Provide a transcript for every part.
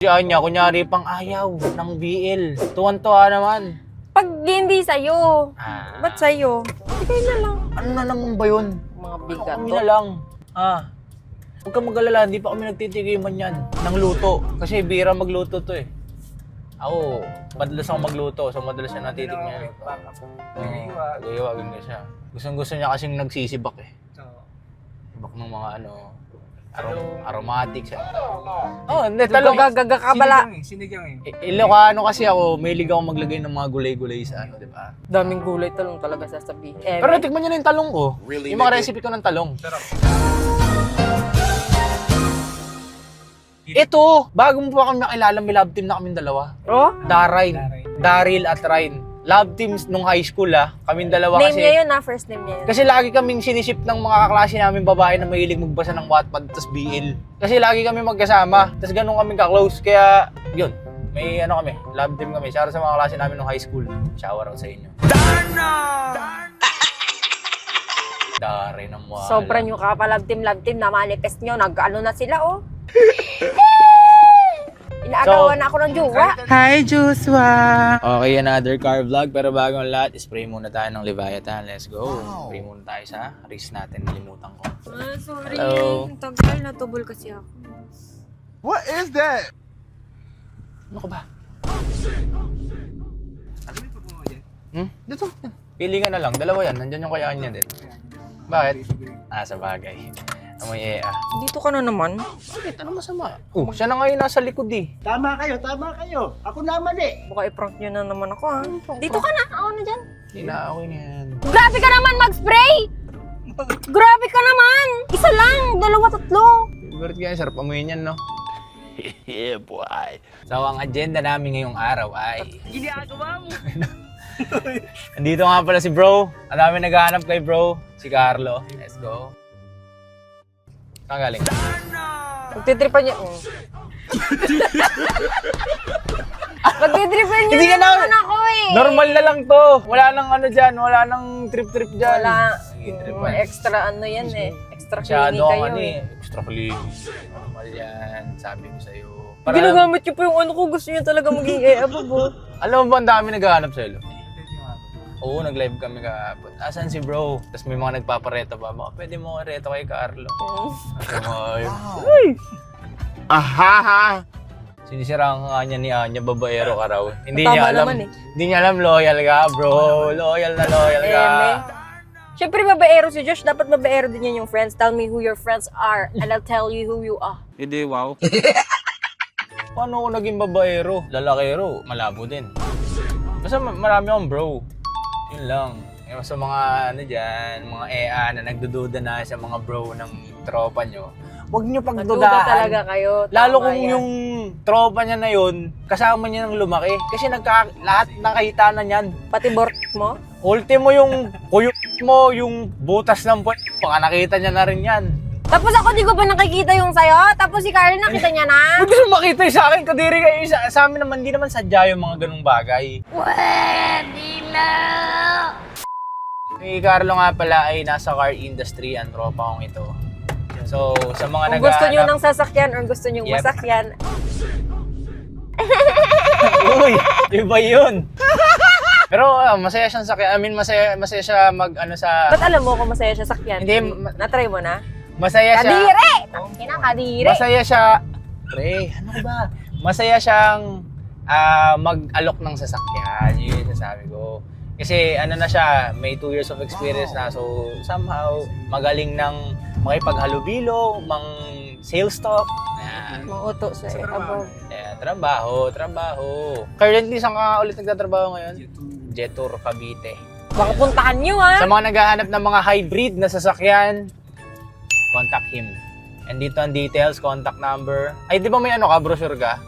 Si Anya, kunyari pang ayaw ng BL. Tuwan-tuwa naman. Pag hindi sa'yo, ba't sa'yo? Bigay na lang. Ano na naman ba yun? Mga bigat. Kami na lang. Huwag kang mag-alala, hindi pa kami nagtitigiman yan ng luto. Kasi bira magluto to eh. Ako, madalas ako magluto, so madalas siya natitig niya. Gayawa, ganyan siya. Gusto niya kasing nagsisibak eh. Sibak ng mga aromatics. Hindi, talong. Gagaga ka bala. Sinigang eh. Ilocano kasi ako, mahilig ako maglagay ng mga gulay-gulay sa di ba? Daming gulay talong talaga sasabihin. Pero tikman niyo na yung talong ko. Yung mga recipe ko ng talong. Ito, bago mo pa kami nakilala, may love team na kaming dalawa. Oh? Daryl at Ryan. Love teams nung high school kaming dalawa Name kasi. niya yun first name niya yun. Kasi lagi kaming sinisip ng mga kaklase namin babae na mahilig magbasa ng Wattpad tas BL. Kasi lagi kami magkasama, tas ganun kami ka-close. Kaya, yun, may kami, love team kami. Shout out sa mga kaklase namin nung high school. Shower out sa inyo. Dari ng wala. Sobrang yung love team na manifest nyo. Nag-ano na sila oh. Inaagawan na ako ng jowa. Hi, Joshua! Okay, another car vlog. Pero bago ang lahat, spray muna tayo ng Leviathan. Let's go. Spray muna tayo sa wrist natin. Nalimutan ko. Sorry. Hello. Tagal, natubol kasi ako. What is that? Ano ka ba? Dito. Pili ka na lang. Dalawa yan. Nandyan yung kayaan niya din. Bakit? Sa bagay. Amoy Dito ka na naman. Bakit? Ano masama? Siya na ngayon nasa likod eh. Tama kayo. Ako naman eh. Baka i-prank nyo na naman ako ha. Dito ka na. Ako na dyan. Hindi na ako yan. Grabe ka naman mag-spray! Grabe ka naman! Isa lang, dalawa, tatlo. Favorite ka yan. Sarap amoyin yan, no? Yeah, boy. So, ang agenda namin ngayong araw ay... Ginagawa mo. Andito nga pala si bro. Ang dami naghahanap kay bro. Si Carlo. Let's go. Saan galing? Magtitripan niya. Magtitripan niya Hindi ka naman na- ako eh. Normal na lang to. Wala nang dyan. Wala nang trip-trip dyan. Wala. Trip-tripan. Extra ano yan eh. Extra Masyado clingy kayo ang eh. Extra clean. Normal yan. Sabi ko sa'yo. Ginagamit niyo pa yung ano ko. Gusto niyo talaga maging ababo. Alam mo ba ang dami naghahanap sa'yo? Oo, nag-live kami kahapon. Asan si bro? Tapos may mga nagpapareta pa. Baka pwede mo reto kay Carlo. Ahaha! Sinisiraan ka niya ni Anya, babaero ka raw. Hindi Tama niya alam. naman eh. Hindi niya alam, loyal ka, bro. Loyal na loyal ka. Siyempre, babaero si Josh. Dapat babaero din yan yung friends. Tell me who your friends are and I'll tell you who you are. Hindi, wow. Paano ako naging babaero? Lalakero, malabo din. Basta marami akong bro. Yun lang. Yung sa mga dyan, mga na nagdududa na sa mga bro ng tropa nyo, huwag nyo Nagduda pagdudahan. talaga kayo. Lalo Tama kung yan. yung tropa niya na yun, kasama niya ng lumaki. Kasi lahat nakita na niyan. Pati bort mo? Ultimo yung kuyot mo, yung butas ng puwet, baka nakita niya na rin yan. Tapos ako di ko pa nakikita yung sayo. Tapos si Carl nakita niya na. Huwag mo makita yung sa akin, kadiri kayo. Sa amin naman, di naman sadya yung mga ganung bagay. Pwede na. Si Carlo nga pala ay nasa car industry, ang tropa kong ito. So, sa mga Kung gusto nyo ng sasakyan or gusto nyo Yep. masakyan, Uy, iba yun. Pero masaya siyang sakyan. I mean, masaya siya sa... ba't alam mo kung masaya siya sakyan? Hindi, Na-try mo na? Masaya siya... Kadire! Tangina, kadire! Masaya siya... Pre, ano ba? Masaya siyang mag-alok ng sasakyan. Yun yung sasabi ko. Kasi na siya, may 2 years of experience na. So, somehow, magaling ng makipaghalubilo, sales talk. Ayan. Mauto sa above. Ayan, trabaho. Currently, saan ka ulit nagtatrabaho ngayon? Jetour, Cavite. Baka puntahan nyo ha! Sa mga naghahanap ng mga hybrid na sasakyan, contact him. And dito ang details, contact number. Ay, di ba may brochure ka?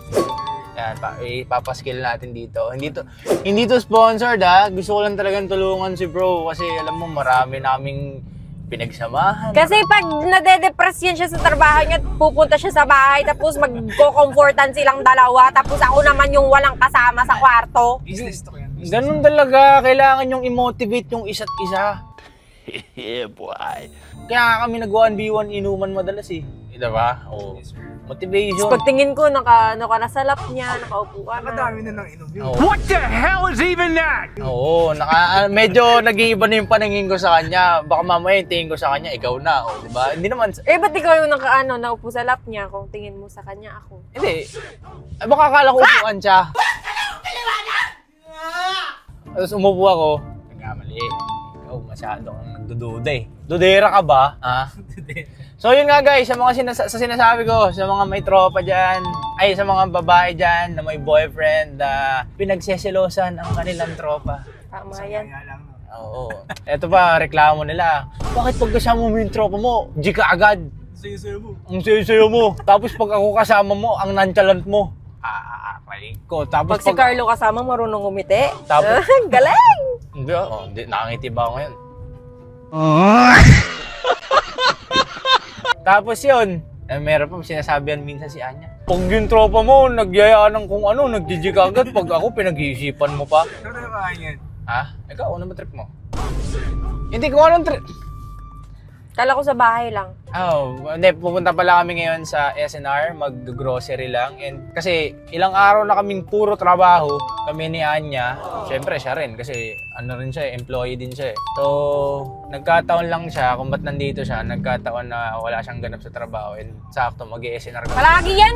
Yan, ipapaskill natin dito. Hindi to sponsored Gusto ko lang talagang tulungan si bro kasi alam mo marami naming pinagsamahan. Kasi pag nade-depress yan siya sa trabaho niya, pupunta siya sa bahay, tapos magko-comfortan silang dalawa, tapos ako naman yung walang kasama sa kwarto. Business to yan. Ganun talaga, kailangan yung i-motivate yung isa't isa. Yeah, boy. Kaya kami nag-1v1 inuman madalas eh. Diba? Oo. Yes, sir. Motivation. Tapos pagtingin ko, naka na sa lap niya, nakaupo ka na. Nakadami na ng inom yun. Oo. What the hell is even that? Oo, medyo nag-iiba na yung paningin ko sa kanya. Baka mamaya yung tingin ko sa kanya, ikaw na. O, diba? Hindi naman, Eh, ba't ikaw yung naupo sa lap niya kung tingin mo sa kanya ako? hindi. Ay, baka akala ko upuan siya. Tapos umupo ako. Nagkamali. Ikaw, masyado kang nagdududa eh. Dudera ka ba? Ha? So yun nga guys, sa mga sa sinasabi ko, sa mga may tropa dyan, ay sa mga babae dyan na may boyfriend na pinagseselosan ang kanilang tropa. Tama yan. Kaya lang, no? Oo. Eto pa, reklamo nila. Bakit pag kasama mo yung tropa mo, G ka agad? Sayo-sayo mo. Ang sayo-sayo mo. Tapos pag ako kasama mo, ang nonchalant mo. Right ko. Tapos Pag si Carlo kasama, marunong umiti. Tapos- Galing! Hindi, hindi. Nakangiti ba ako ngayon? Tapos yun, meron pa sinasabihan minsan si Anya. Pag yung tropa mo, nagyaya ng kung ano, nagjijig agad. Pag ako, pinag-iisipan mo pa. Pero tayo kain yan. Ha? Ikaw, ano ba trip mo? Hindi ko anong trip. Kala ko sa bahay lang. Oh, hindi, pupunta pala kami ngayon sa SNR, mag-grocery lang. And kasi ilang araw na kaming puro trabaho, kami ni Anya. Siyempre siya rin kasi ano rin siya, employee din siya eh. So, nagkataon lang siya, kung ba't nandito siya, nagkataon na wala siyang ganap sa trabaho. And sakto, mag-SNR kami.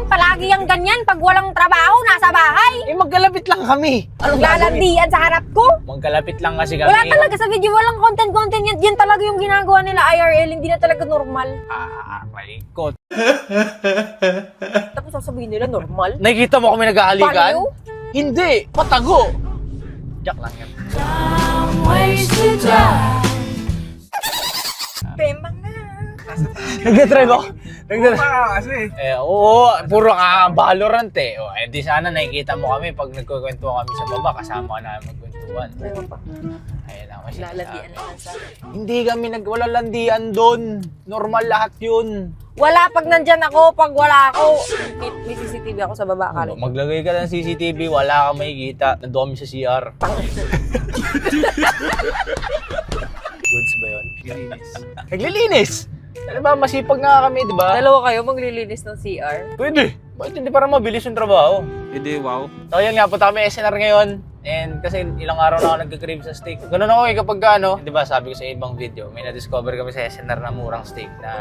Palagi yang ganyan. Pag walang trabaho, nasa bahay. Eh, magkalapit lang kami. Anong gagawin? Lalandian sa harap ko. Magkalapit lang kasi kami. Wala talaga sa video, walang content yan. Yan talaga yung ginagawa nila IRL, hindi na talaga normal. Right ko. Tapos sasabihin nila normal. Nakikita mo kami naghahalikan? Paliw? Hindi, patago. Jack lang yan. Pembang na. Nagdadrive ako. Nagdadrive. Baka kasi. Oo, puro ka Valorant eh. O, di sana nakikita mo kami pag nagkukwento kami sa baba, kasama ka namin magkwentuhan. Ayun pa. Ayun lang kasi. Lalandian na lang sa Hindi kami walang landian doon. Normal lahat yun. Wala pag nandyan ako, pag wala ako, may CCTV ako sa baba. Kali. Maglagay ka ng CCTV, wala kang makikita. Nandun kami sa CR. Goods ba yun? Gilinis. Naglilinis! Alam ba, masipag nga kami, di ba? Dalawa kayo maglilinis ng CR. Pwede. Bakit hindi para mabilis yung trabaho? Hindi, wow. So yun nga, punta kami SNR ngayon. And kasi ilang araw na ako nagka-crave sa steak. Ganun ako eh kapag di ba sabi ko sa ibang video, may na-discover kami sa SNR na murang steak na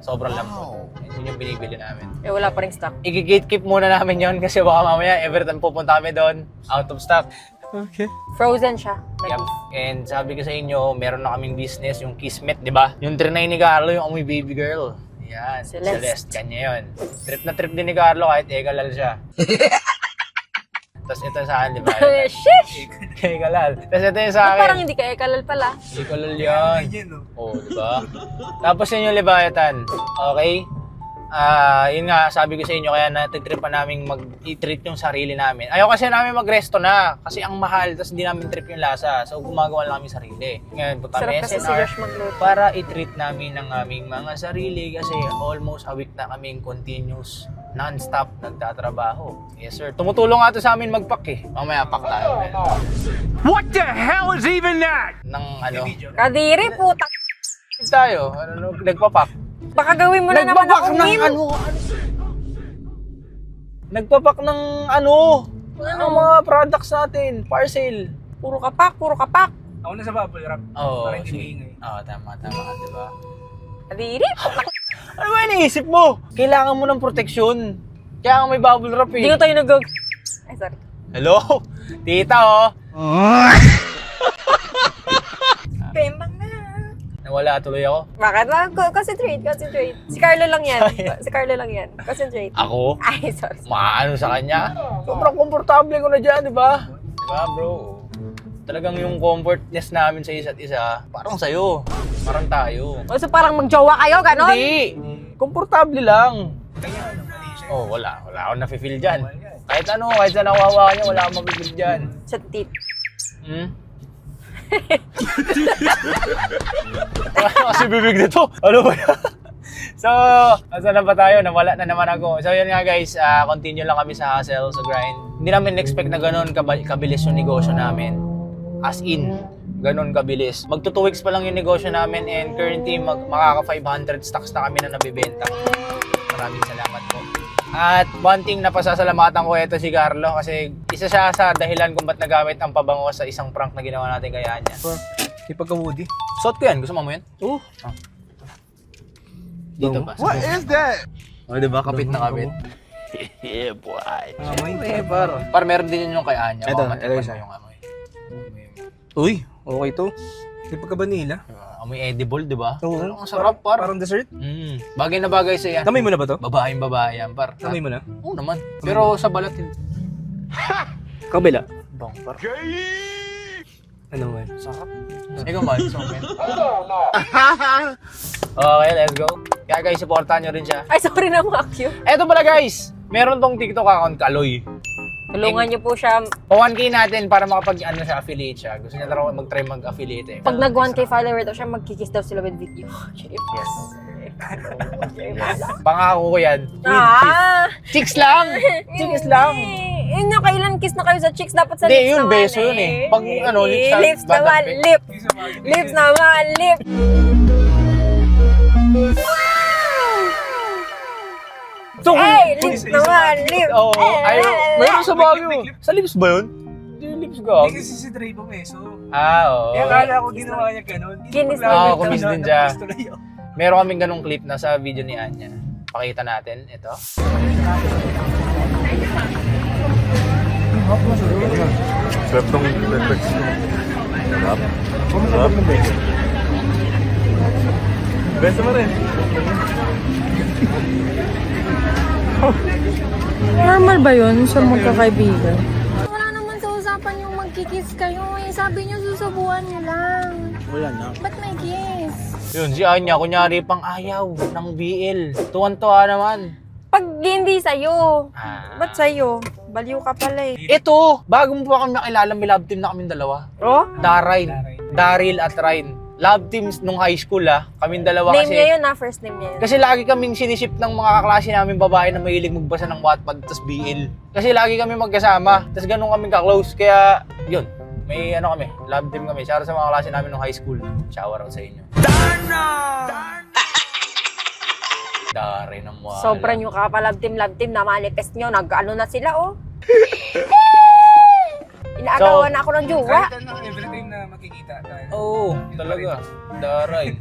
sobrang lambot. And yun yung binibili namin. Eh, wala pa rin stock. I-gatekeep muna namin yon kasi baka mamaya every time pupunta kami doon, out of stock. Okay. Frozen siya. Yep. And sabi ko sa inyo, meron na kaming business, yung Kismet, di ba? Yung trinay ni Carlo, yung amoy baby girl. Yan, Celeste. kanya yun. Trip na trip din ni Carlo kahit egalal siya. Tapos ito sa akin, di ba? Shish! Egalal. Tapos ito yung sa akin. Parang hindi ka ekalal pala. Egalal yan. Yan, no? Oo, di ba? Tapos yun yung Leviathan. Okay? Yun nga, sabi ko sa inyo, kaya natitripan namin mag-i-treat yung sarili namin. Ayaw kasi namin mag-resto na, kasi ang mahal, tapos hindi namin trip yung lasa. So, gumagawa lang kami sarili. Ngayon, punta Sarap kami kasi si SNR Josh magluto. para i-treat namin ang aming mga sarili kasi almost a week na kaming continuous, non-stop nagtatrabaho. Yes, sir. Tumutulong nga to sa amin mag-pack eh. Mamaya pack tayo. What the hell is even that? Nang ano, Kadiri, puta. tayo, nagpapack. Baka gawin mo na naman Nagpapak ako ng meme. ano? Nagpapak ng ano? Ang mga products natin, parcel. Puro kapak, puro kapak. Ako na sa bubble wrap. Oo, Para hindi sige. maingay. Oo, tama, di ba? Kadiri, puta. Ano ba iniisip mo? Kailangan mo ng proteksyon. Kaya nga may bubble wrap Hindi eh. ko tayo nag- Ay, sorry. Hello? Tita oh. Pembang na. Nawala tuloy ako. Bakit? Concentrate. Si Carlo lang yan. Si Carlo lang yan. Concentrate. Ako? Ay, sorry. Maano sa kanya? Sobrang komportable ko na dyan, di ba? Di ba, bro? Talagang yung comfortness namin sa isa't isa, parang sa'yo. Parang tayo. O, so parang magjowa kayo, ganon? Hindi. Komportable lang. Oh, wala akong nafe-feel dyan. Kahit ano, kahit saan nawawa niya, wala akong mafe-feel dyan. Sa tit. Hmm? Wala kasi bibig nito. Ano ba yan? So, asa na ba tayo? Nawala na naman ako. So, yun nga guys, continue lang kami sa hustle, sa grind. Hindi namin expect na ganun kabilis yung negosyo namin. As in, ganun kabilis. Magto 2 weeks pa lang yung negosyo namin and currently makaka 500 stocks na kami na nabibenta. Maraming salamat po. At one thing na pasasalamatan ko ito si Carlo kasi isa siya sa dahilan kung ba't nagamit ang pabango sa isang prank na ginawa natin kay Anya. Di pagka-woody. Suot ko yan. Gusto mo yan? Oo. Dito ba? What is that? O, diba? Kapit na kapit. Yeah, boy. Amoy. Par meron din yun yung kay Anya. Ito, Baka matikman ito mo yung amoy. Uy, okay to. Di pagka-vanilla. Diba? Amoy edible, diba? Oo. Ang sarap, par. Parang dessert. Bagay na bagay sa yan. Namay mo na ba to? Babaeng babae yan, par. Namay mo na? Oo naman. Pero sa balat yun. Kabila. Bang, par. Ano man? Sarap. Ikaw man, gusto mo yan? Okay, let's go. Kaya guys, supportahan nyo rin siya. Ay, sorry na mga cute. Eto pala guys, meron tong TikTok account, Kaloy. Tulungan niyo po siya. 1K natin para makapag siya, affiliate siya. Gusto niya talaga mag-try mag-affiliate eh. Pag nag 1K follower daw siya, magkikiss daw sila with video. Yes. Pangako ko yan. Chicks lang! Chicks lang! Yun yung kailan kiss na kayo sa chicks, dapat sa Hindi, lips yun, naman beso yun eh. Pag ano, lips sa lips bandang naman, pit. lip. Lips naman, lip. So, Hey, lips naman, lip. Oo, ayaw. Meron sa Baguio. Lip. Sa lips ba yun? Hindi lips ka. Hindi kasi si Dre pumeso. Oo. Kaya akala ko ginawa niya ganun. Kinis Oo, na kumis dito. din siya. Tuloy ako. Meron kaming ganong clip na sa video ni Anya. Pakita natin. Ito. Sarap tong Netflix. Sarap. Sarap. Best mo rin. Normal ba yun sa magkakaibigan? Wala naman sa usapan yung magkikiss kayo. Eh, sabi niyo susubuan niyo lang. Wala na. Ba't may kiss? Yun, si Anya, kunyari pang ayaw ng BL. Tuwan-tuwa naman. Pag hindi sa'yo, Ah. ba't sa'yo? Baliw ka pala eh. Ito, bago mo pa kami nakilala, may love team na kaming dalawa. Oh? Daryl at Ryan. Love teams nung high school kaming dalawa Name kasi. niya yun first name niya yun. Kasi lagi kaming sinisip ng mga kaklase namin babae na mahilig magbasa ng Wattpad tas BL. Kasi lagi kami magkasama, tas ganun kaming ka-close. Kaya, yun, may ano kami, love team kami. Shout out sa mga kaklase namin nung high school. Shower out sa inyo. Dari ng wala. Sobrang yung love team na manifest nyo. Nag-ano na sila oh. Inaagawan na ako ng jowa. Kahit ano, everything na makikita tayo. Oo, talaga. Daray.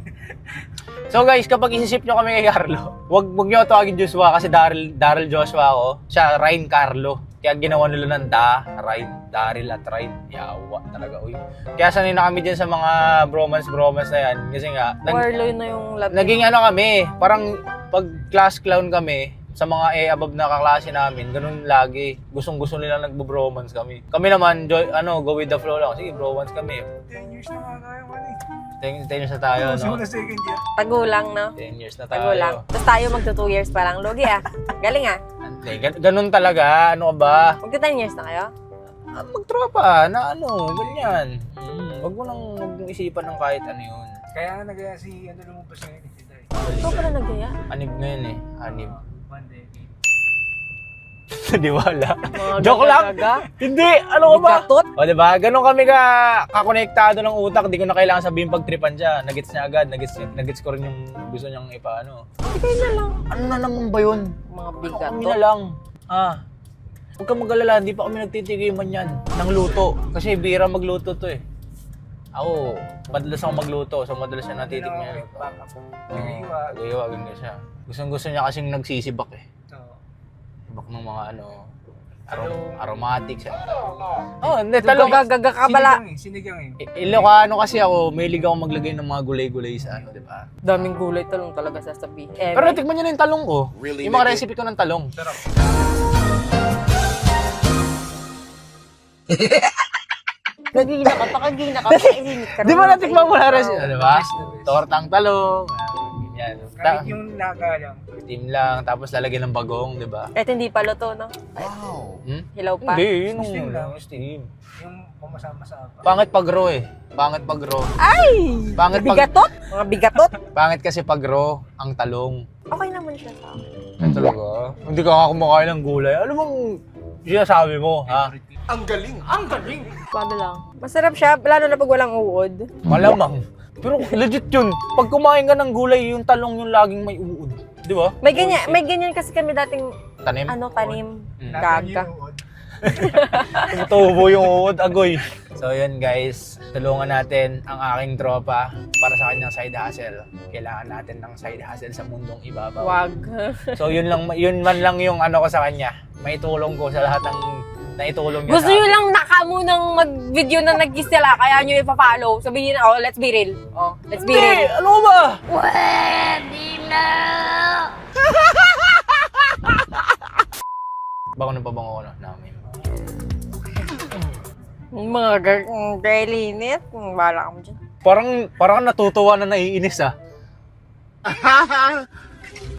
So guys, kapag isisip nyo kami kay Carlo, wag nyo tawagin Joshua kasi Daryl Joshua ako. Siya, Ryan Carlo. Kaya ginawa nila ng Daryl at Ryan. Yawa talaga, uy. Kaya sanay na kami dyan sa mga bromance na yan. Kasi nga, Warloy na yung love team. naging ano kami, parang pag class clown kami, sa mga above na kaklase namin, ganun lagi. Gustong-gusto nila nagbo-bromance kami. Kami naman, go with the flow lang. Sige, bromance kami. 10 years na nga tayo, man eh. 10 years na tayo, no? Simula second year. Tagulang, no? 10 years na tayo. Tagulang. Tapos tayo magto 2 years pa lang. Logi ah. Galing ah. Hindi, ganun talaga. Ano ka ba? Magto 10 years na kayo? Magtropa na ano, ganyan. Wag mo isipan ng kahit ano yun. Kaya nga nagaya si ano lumabas ngayon eh. si Dre. Ikaw pala nagaya? Anib na yun eh. Anib. One decade. Naniwala. Mga Joke lang. gaga. Hindi, ano ka ba? Bigatot. O diba? Ganun kami kakonektado ng utak. Di ko na kailangan sabihin pagtripan siya. Nagets niya agad. Nagets ko rin yung gusto niyang ipaano. Ikaw na lang. Ano na naman ba yun? Mga Kami bigatot. na lang. Huwag kang mag-alala, hindi pa kami nagtitigiman yan ng luto. Kasi bira magluto to eh. Ako, madalas ako magluto, so madalas siya natitikman. Nagayiwa, ganyan siya. Gusto niya kasing nagsisibak eh. Sibak ng mga aromatic siya. Hindi, talong. Gaga ka bala. Sinigang eh. Ilocano kasi ako, may ligaw akong maglagay ng mga gulay-gulay sa ano, di ba? Daming gulay talong talaga sasabihin. Pero tikman niyo na yung talong ko. Yung mga recipe ko ng talong. Nagigina ka pa, kagina ka pa, ilinit ka. Di ba natikman mo na recipe? Di ba? Tortang talong. Ganyan. Kahit yung naga lang. Steam lang, tapos lalagyan ng bagong, di ba? Kahit hindi pa luto, no? Hilaw pa. Hindi, yun Steam yung lang. steam. Yung pumasama sa apa. Pangit pag raw eh. Pangit pag raw. Ay! Pangit pag, Bigatot? Mga bigatot? pangit kasi pag raw ang talong. Okay naman siya sa akin. Ay talaga? Hindi ka kumakain ng gulay. Ano bang sinasabi mo, ha? Sabi lang. Masarap siya, lalo na pag walang uod. Malamang. Pero legit yun. Pag kumain ka ng gulay, yung talong yung laging may uod. Di ba? May ganyan kasi kami dating, Tanim. tanim. Laban Gaga. yung uod. Tubo yung uod, agoy. So yun guys, tulungan natin ang aking tropa para sa kanyang side hustle. Kailangan natin ng side hustle sa mundong ibabaw. Wag. So yun man lang yung ano ko sa kanya. Maitulong ko sa lahat ng naitulong niya Gusto sa nyo akin. lang nakamunang mag-video na nag-kiss sila, kaya nyo ipa-follow. Sabihin, oh, let's be real. Oh, let's be Hindi! real. Ano ba? Bako na pabango ko na namin. Mga girlinit, bala ka mo dyan. Parang natutuwa na naiinis ah.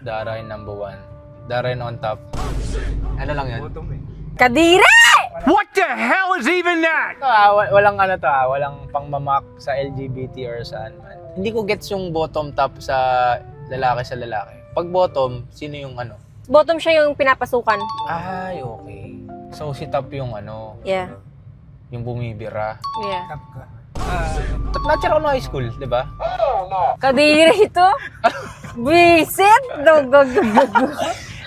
Daray number 1. Daray on top. Ano lang yan? Bottom eh. Kadire! What the hell is even that? Ito walang ano to walang pangmamak sa LGBT or saan man. Hindi ko gets yung bottom top sa lalaki sa lalaki. Pag bottom, sino yung ano? Bottom siya yung pinapasukan. Ay, okay. So si top yung ano, Yeah. yung bumibira. Yeah. Tap ka. Natcher ako no high school, di ba? Kadire ito? Visit?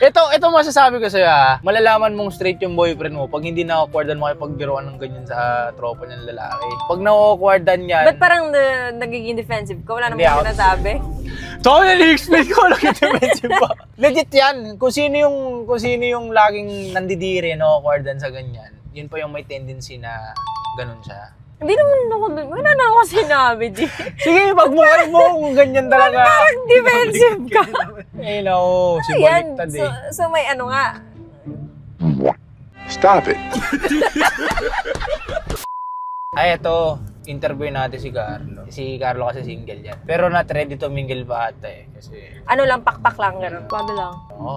Ito masasabi ko sa'yo ha. Malalaman mong straight yung boyfriend mo pag hindi na-awkwardan mo makipagbiruan ng ganyan sa tropa niyang lalaki. Pag na-awkwardan yan... Ba't parang nagiging defensive ka? Wala Hindi namang ako. sinasabi. So, nali-explain ko lang yung defensive pa. Legit yan. Kung sino yung laging nandidiri, na-awkwardan sa ganyan, yun pa yung may tendency na ganun siya. Hindi naman ako dun. Wala na ako sinabi, di. Sige, magmukha mo kung ganyan talaga. Parang defensive ka. Eh, no. Si Ayan. baliktad eh. So may ano nga. Stop it. Ay, ito. Interview natin si Carlo. Si Carlo kasi single yan. Pero not ready to mingle pa ata eh. Kasi, Ano lang, pakpak lang. Ganun. Sabi lang.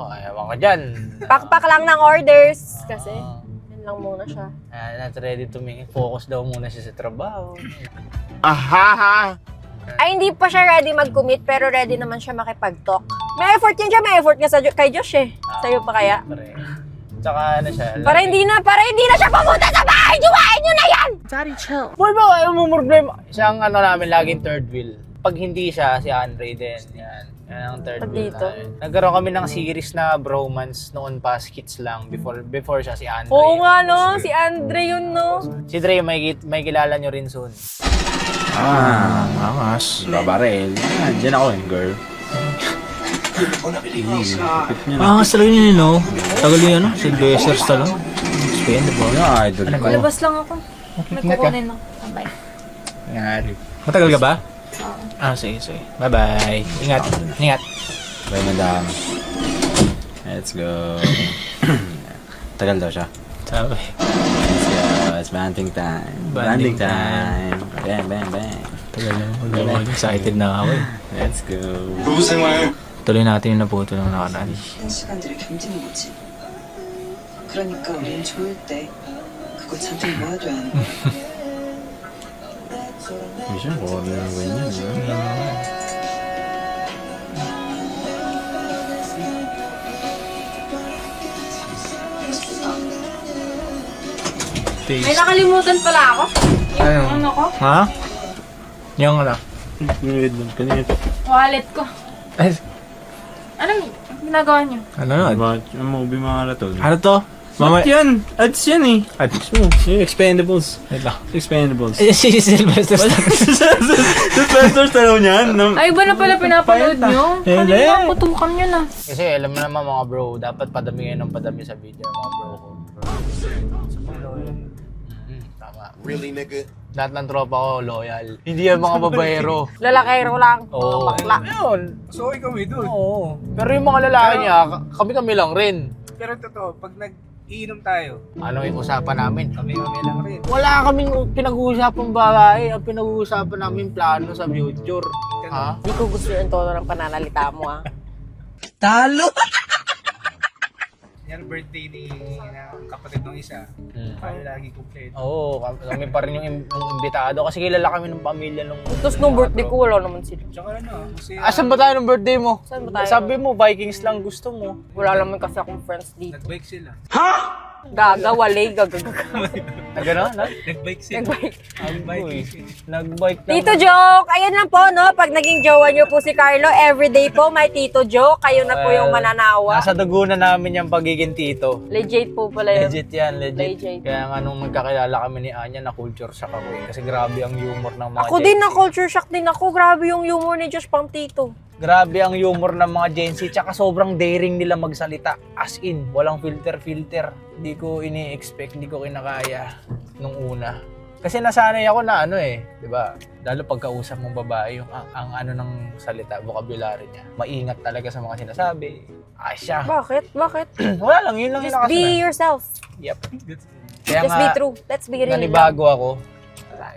ayaw ka dyan. Pakpak lang ng orders. Kasi, yun lang muna siya. Not ready to mingle. Focus daw muna siya sa trabaho. Ay, hindi pa siya ready mag-commit, pero ready naman siya makipag-talk. May effort yan siya. May effort nga kay Josh eh. Sa'yo pa kaya? Pare. Tsaka ano siya. Para hindi na siya pumunta sa bahay! Juwain nyo na yan! Boy ba, ayaw mo problema. Siyang ano namin, laging third wheel. Pag hindi siya, si Andre din. Yan. Yan ang third Pag wheel dito. namin. Nagkaroon kami ng series na bromance noon pa, skits lang. Before siya si Andre. Oo nga no, si Andre yun no. Si Dre, may kilala nyo rin soon. Angas. Babarel. Diyan ako girl. Angas talaga yun, no? Tagal yun, ano? Sylvester Stallone. Expendable. Idol ko. Labas lang ako. May kukunin ako. Bye. Ngari. Matagal ka ba? Sige. Bye-bye. Ingat. Bye, madam. Let's go. Tagal daw siya. Sabi. Let's go. It's banding time. Banding time. Bang, bang, bang. Tagal na. Excited na ako eh. Let's go. Tuloy natin yung naputol ng nakaraan. 한 시간들이 견디는 거지. 그러니까 우린 좋을 때 그거 잠깐 모아둬야 하는 거야. Mission ko. Ano yung ganyan, no? May nakalimutan pala ako. Yung ano ko, Ha? Yung ano? Wallet ko. Ay, Anong ginagawa niyo? ano yun? Ang movie mga lato. Ano to? Mama, yan? Ads yan eh. Ads mo. Yung Expendables. wait lang. Expendables. Si Sylvester Stallone. Sylvester Stallone yan. Ay, iba na pala pinapanood niyo? Hindi. Kanina putukan niyo na. Kasi alam mo naman mga bro, dapat padami ng padami sa video ng mga bro ko. Tama. Really, nigga? Lahat ng tropa ko loyal. Hindi yan mga babaero. lalakero lang. Oo. Bakla. Yun. So, kami doon. Oo. Pero yung mga lalaki niya, kami lang rin. Pero totoo, pag nag-iinom tayo, Ano yung usapan namin? kami lang rin. Wala kaming pinag-uusapang babae. Ang pinag-uusapan namin plano sa future. Ha? Hindi ko gusto yung tono ng pananalita mo ah. Yan birthday ni ng kapatid ng isa. Kaya lagi kumpleto. Oo, kami pa rin yung imbitado. Kasi kilala kami ng pamilya nung... Tapos nung birthday ko, wala naman sila. Tsaka ano, kasi Asan ba tayo ng birthday mo? Saan ba tayo? Sabi mo, Vikings lang gusto mo. Wala naman kasi akong friends dito. nag-bike sila. Gagawalay, Na gano'n, no? Nag-bike sila. Nagbike. Nag-bike na. Tito Joke, ayan lang po, no? Pag naging jowa niyo po si Carlo, everyday po may Tito Joke. Kayo na po yung mananawa. Nasa dugo na namin yung pagiging tito. Legit po pala yun. Legit yan, legit. Legit. Kaya nga nung magkakilala kami ni Anya, na culture shock ako eh. Kasi grabe ang humor ng mga Ako din, na culture shock din ako. Grabe yung humor ni Josh pang Tito. Grabe ang humor ng mga Gen Z, tsaka sobrang daring nila magsalita. As in, walang filter. Hindi ko ini-expect, hindi ko kinakaya nung una. Kasi nasanay ako na ano eh, di ba? Lalo pagkausap mong babae, yung ang ano ng salita, vocabulary niya. Maingat talaga sa mga sinasabi. Asya. Bakit? Wala lang, yun lang Just yung be nakasana. yourself. Yep. Kaya Just be true. Let's be real. nanibago ako.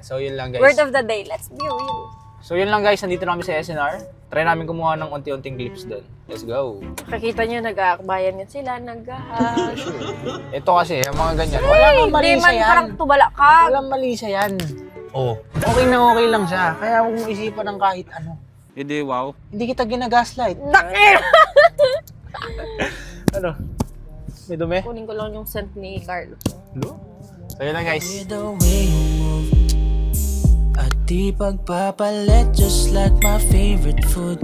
So yun lang guys. Word of the day, let's be real. So yun lang guys, nandito na kami sa SNR. Try namin kumuha ng unti-unting clips doon. Let's go. Kakita nyo, nag-aakbayan yun sila, nag-ahag. Ito kasi, yung mga ganyan. Wala mali sa yan. Parang tubala ka. Walang mali sa yan. Oh, okay lang siya. Kaya huwag mong isipan ng kahit ano. Hindi, wow. Hindi kita ginagaslight. Dakir! Ano? May dumi? Kunin ko lang yung scent ni Carlo. So yun lang guys. The way you move at di pagpapalit, just like my favorite food.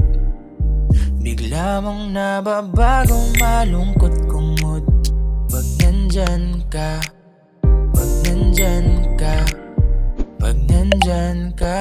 Bigla mong nababago, malungkot kong mood. Pag nandyan ka, pag nandyan ka, pag nandyan ka.